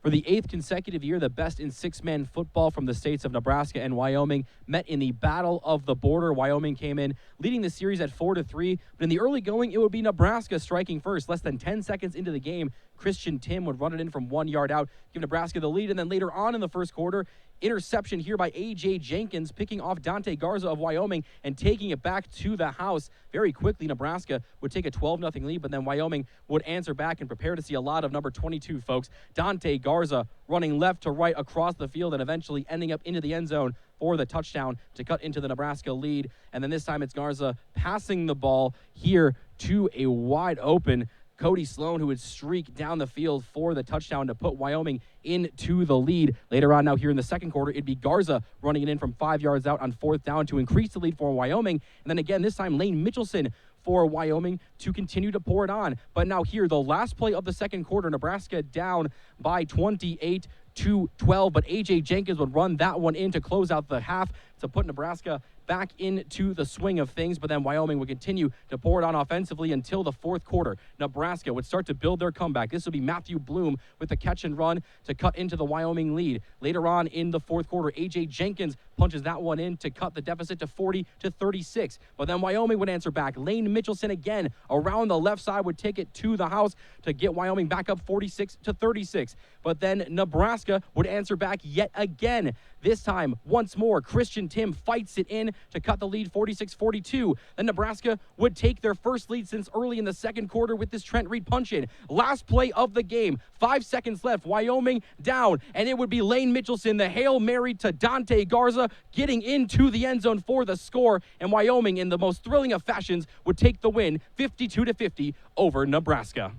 For the 8th consecutive year, the best in six-man football from the states of Nebraska and Wyoming met in the Battle of the Border. Wyoming came in leading the series at 4-3, but in the early going, it would be Nebraska striking first. Less than 10 seconds into the game, Christian Tim would run it in from 1 yard out, give Nebraska the lead, and then later on in the first quarter, interception here by A.J. Jenkins, picking off Dante Garza of Wyoming and taking it back to the house. Very quickly, Nebraska would take a 12-0 lead, but then Wyoming would answer back and prepare to see a lot of number 22, folks. Dante Garza running left to right across the field and eventually ending up into the end zone for the touchdown to cut into the Nebraska lead. And then this time it's Garza passing the ball here to a wide open Cody Sloan, who would streak down the field for the touchdown to put Wyoming into the lead. Later on now here in the second quarter, it'd be Garza running it in from 5 yards out on 4th down to increase the lead for Wyoming. And then again, this time Lane Mitchelson for Wyoming to continue to pour it on. But now here, the last play of the second quarter, Nebraska down by 28-12, but A.J. Jenkins would run that one in to close out the half to put Nebraska back into the swing of things, but then Wyoming would continue to pour it on offensively until the fourth quarter. Nebraska would start to build their comeback. This would be Matthew Bloom with the catch and run to cut into the Wyoming lead. Later on in the fourth quarter, A.J. Jenkins punches that one in to cut the deficit to 40-36. But then Wyoming would answer back. Lane Mitchelson again around the left side would take it to the house to get Wyoming back up 46-36. But then Nebraska would answer back yet again. This time, once more, Christian Tim fights it in to cut the lead 46-42. Then Nebraska would take their first lead since early in the second quarter with this Trent Reed punch-in. Last play of the game, 5 seconds left, Wyoming down, and it would be Lane Mitchelson, the Hail Mary to Dante Garza, getting into the end zone for the score, and Wyoming, in the most thrilling of fashions, would take the win 52-50 over Nebraska.